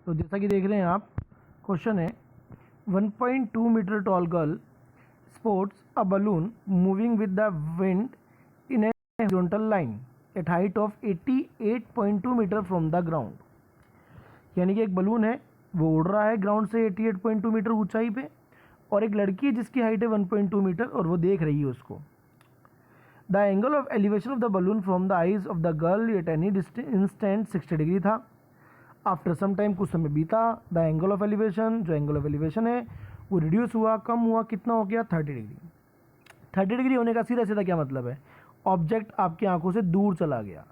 तो जैसा कि देख रहे हैं आप, क्वेश्चन है 1.2 metre tall girl sports a balloon moving with the wind in a horizontal line at height of 88.2 metre from the ground. यानी कि एक बलून है वो उड़ रहा है ग्राउंड से 88.2 मीटर ऊंचाई पे, और एक लड़की है जिसकी हाइट है 1.2 मीटर और वो देख रही है उसको। The angle of elevation of the balloon from the eyes of the girl at any instant 60 degree था। आफ्टर सम टाइम, कुछ समय बीता, द एंगल ऑफ एलिवेशन, जो एंगल ऑफ एलिवेशन है वो रिड्यूस हुआ, कम हुआ, कितना हो गया 30 डिग्री। 30 डिग्री होने का सीधा सीधा क्या मतलब है, ऑब्जेक्ट आपकी आंखों से दूर चला गया।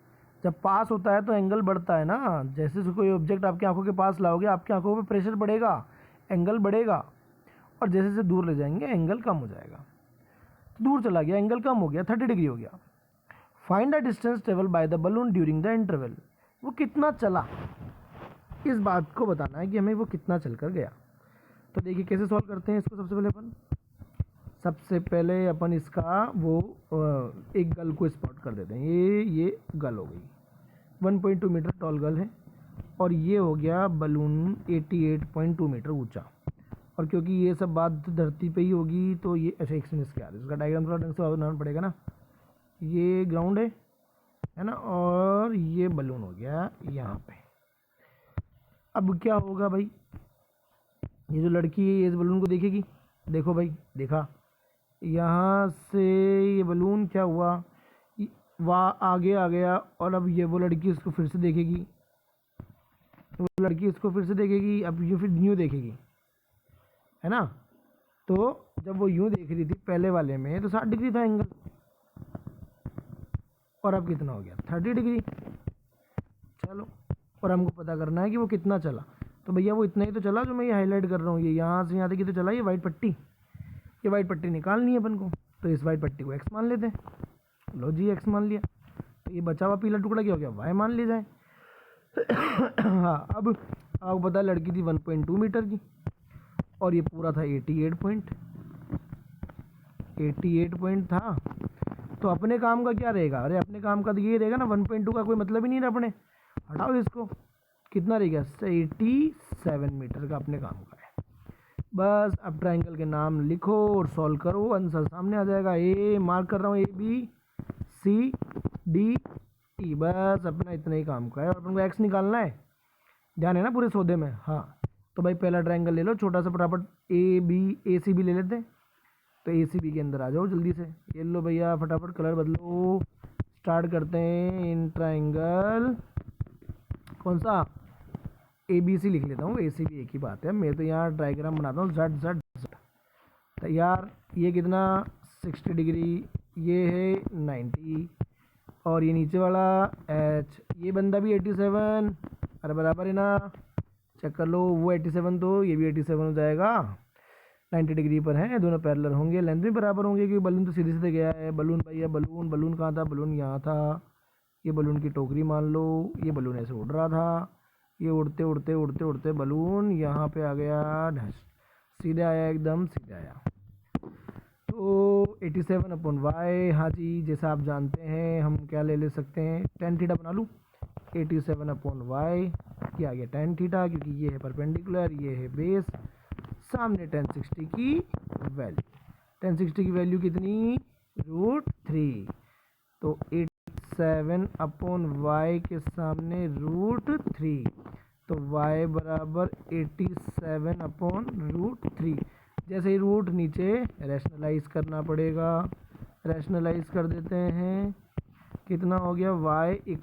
जब पास होता है तो एंगल बढ़ता है ना, जैसे कोई ऑब्जेक्ट आपकी आंखों के पास लाओगे आपकी आंखों पे प्रेशर बढ़ेगा, एंगल बढ़ेगा, और जैसे जैसे दूर ले जाएंगे एंगल कम हो जाएगा। तो दूर चला गया, एंगल कम हो गया, 30 डिग्री हो गया। Find the distance travel by the balloon during the interval. वो कितना चला, इस बात को बताना है कि हमें वो कितना चल कर गया। तो देखिए कैसे सॉल्व करते हैं इसको। सबसे पहले अपन इसका वो एक गल को स्पॉट कर देते हैं। ये गल हो गई, 1.2 मीटर टॉल गल है, और ये हो गया बलून 88.2 मीटर ऊंचा। और क्योंकि ये सब बात धरती पे ही होगी तो ये ऐसे इसका डायग्राम थोड़ा ढंग से बनाना पड़ेगा ना। ये ग्राउंड है ना, और ये बलून हो गया यहाँ पे। अब क्या होगा भाई, ये जो लड़की है ये इस बलून को देखेगी, देखो भाई देखा, यहाँ से ये बलून क्या हुआ, वहाँ आगे आ गया, और अब ये वो लड़की इसको फिर से देखेगी, वो लड़की इसको फिर से देखेगी, अब ये फिर यूँ देखेगी, है ना। तो जब वो यूँ देख रही थी पहले वाले में तो 60 डिग्री था एंगल, और अब कितना हो गया 30 डिग्री। चलो, और हमको पता करना है कि वो कितना चला। तो भैया वो इतना ही तो चला जो मैं ये हाईलाइट कर रहा हूँ, ये यहाँ से यहाँ तक ही तो चला, ये वाइट पट्टी, ये वाइट पट्टी निकालनी है अपन को। तो इस वाइट पट्टी को x मान लेते हैं। लो जी x मान लिया, तो ये बचा हुआ पीला टुकड़ा क्या हो गया, y मान लिया जाए। हाँ, अब आपको पता है लड़की थी 1.2 मीटर की, और ये पूरा था 88 पॉइंट था। तो अपने काम का क्या रहेगा, अरे अपने काम का तो ये रहेगा ना, 1.2 का कोई मतलब ही नहीं रहा अपने, हटाओ इसको, कितना रह गया 87 मीटर का अपने काम का है। बस अब ट्रायंगल के नाम लिखो और सॉल्व करो, आंसर सामने आ जाएगा। ए मार्क कर रहा हूँ, ABCDE, बस अपना इतना ही काम का है, और अपन को एक्स निकालना है, ध्यान है ना पूरे सौदे में। हाँ, तो भाई पहला ट्रायंगल ले लो छोटा सा फटाफट, ACB ले लेते हैं। तो ACB के अंदर आ जाओ जल्दी से, ये लो भैया फटाफट कलर बदलो, स्टार्ट करते हैं इन ट्रायंगल। कौन सा, ABC लिख लेता हूँ, ACB एक ही बात है। मैं तो यहाँ डायग्राम बनाता हूँ, Z तैयार। ये कितना 60 डिग्री, ये है 90, और ये नीचे वाला H, ये बंदा भी 87, अरे बराबर है ना, चेक कर लो, वो 87 तो ये भी 87 हो जाएगा, 90 डिग्री पर है, दोनों पैरेलल होंगे, लेंथ भी बराबर होंगे क्योंकि बलून तो सीधे सीधे गया है। बलून भैया बलून कहाँ था, बलून यहाँ था, ये बलून की टोकरी मान लो, ये बलून ऐसे उड़ रहा था, ये उड़ते उड़ते उड़ते उड़ते बलून यहाँ पे आ गया, सीधे आया, एकदम सीधे आया। तो 87/y, हाँ जी, जैसा आप जानते हैं हम क्या ले सकते हैं, tan थीटा बना लूँ, 87/y, ये आ गया tan थीटा, क्योंकि ये है परपेंडिकुलर, ये है बेस, सामने tan 60 की वैल्यू, tan 60 की वैल्यू कितनी, √3, तो 87/y के सामने √3, तो y बराबर 87/√3। जैसे ही रूट नीचे रैशनलाइज करना पड़ेगा, रैशनलाइज कर देते हैं, कितना हो गया, y =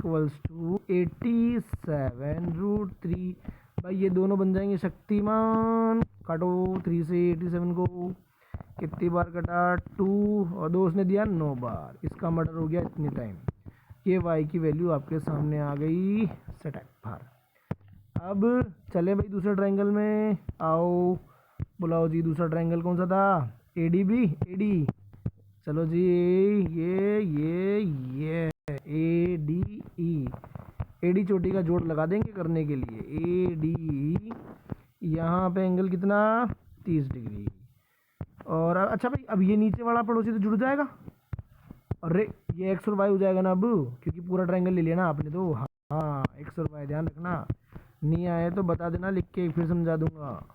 87√3। भाई ये दोनों बन जाएंगे शक्तिमान, काटो 3 से 87 को, कितनी बार कटा, 2, और 2 उसने दिया 9 बार, इसका मर्डर हो गया इतने टाइम। ये y की वैल्यू आपके सामने आ गई, सेट बाहर। अब चले भाई दूसरे ट्रायंगल में, आओ बुलाओ जी, दूसरा ट्रायंगल कौन सा था, AD, चलो जी, ये AD चोटी का जोड़ लगा देंगे करने के लिए, AD, यहाँ पे एंगल कितना 30 डिग्री। और अच्छा भाई अब ये नीचे वाला पड़ोसी तो जुड़ जाएगा, अरे ये x और y हो जाएगा ना अब, क्योंकि पूरा ट्रायंगल ले लिया ना आपने तो। हाँ, x और y ध्यान रखना, नहीं आए तो बता देना, लिख के फिर समझा दूंगा।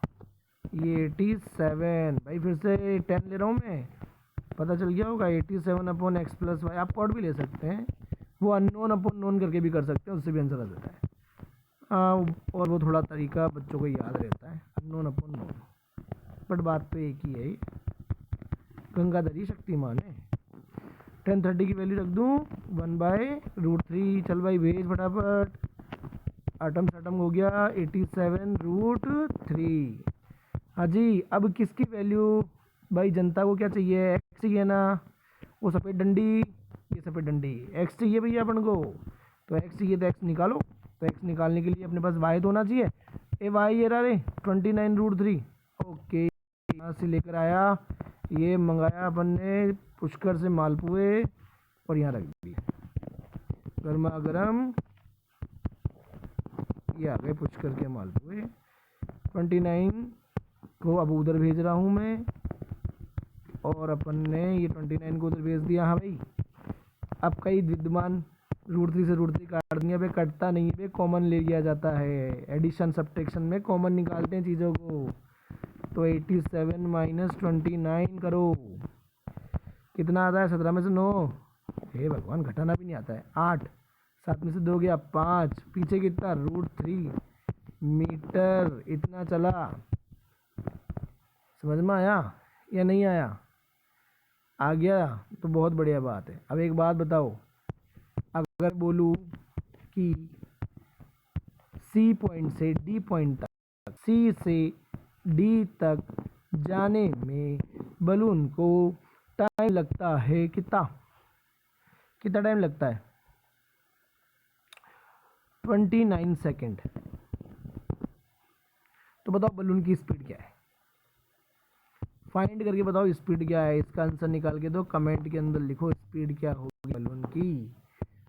ये 87 भाई, फिर से 10 ले रहा हूँ मैं, पता चल गया होगा। 87/x+y, आप कॉर्ड भी ले सकते हैं, वो अननोन अपॉन नोन करके भी कर सकते हैं, उससे भी आंसर आ जाता है। और वो थोड़ा तरीका बच्चों को याद रहता है, अननोन अपॉन नोन, बट बात तो एक ही है, गंगाधरी शक्तिमान है। 1030 की वैल्यू रख दूँ 1/√3। चल भाई भेज फटाफट, आटम साटम हो गया 87√3। हाँ जी, अब किसकी वैल्यू भाई, जनता को क्या चाहिए, एक्स चाहिए ना, वो सफ़ेद डंडी, ये सफ़ेद डंडी, एक्स चाहिए भैया अपन को, तो एक्स चाहिए तो एक्स निकालो। तो एक्स निकालने के लिए अपने पास वाई तो होना चाहिए, ए वाई ये रहा रे 29√3। ओके, यहाँ से लेकर आया, ये मंगाया अपन ने पुष्कर से मालपुए और यहाँ रख दी गर्मा गर्म, ये आ गए पुष्कर के मालपुए। 29 को अब उधर भेज रहा हूँ मैं, और अपन ने ये 29 को उधर भेज दिया। हाँ भाई, अब कई विद्यमान √3 से √3 काट दिया भाई, कटता नहीं है भाई, कॉमन ले लिया जाता है। एडिशन सब्ट्रैक्शन में कॉमन निकालते हैं चीज़ों को। तो 87 - 29 करो, कितना आता है, 17 में से 9, हे भगवान घटाना भी नहीं आता है, 8, 7 में से 2 गया 5, पीछे कितना √3 मीटर, इतना चला। समझ में आया या नहीं आया? आ गया तो बहुत बढ़िया बात है। अब एक बात बताओ, अगर बोलूँ कि सी पॉइंट से डी पॉइंट तक, सी से डी तक जाने में बलून को टाइम लगता है कितना टाइम लगता है? 29 सेकेंड। तो बताओ बलून की स्पीड क्या है, फाइंड करके बताओ स्पीड क्या है। इसका आंसर निकाल के दो, कमेंट के अंदर लिखो स्पीड क्या होगी बलून की,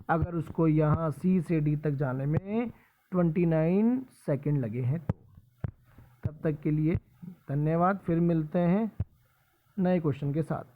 अगर उसको यहाँ सी से डी तक जाने में 29 सेकेंड लगे हैं तो। तब तक के लिए धन्यवाद, फिर मिलते हैं नए क्वेश्चन के साथ।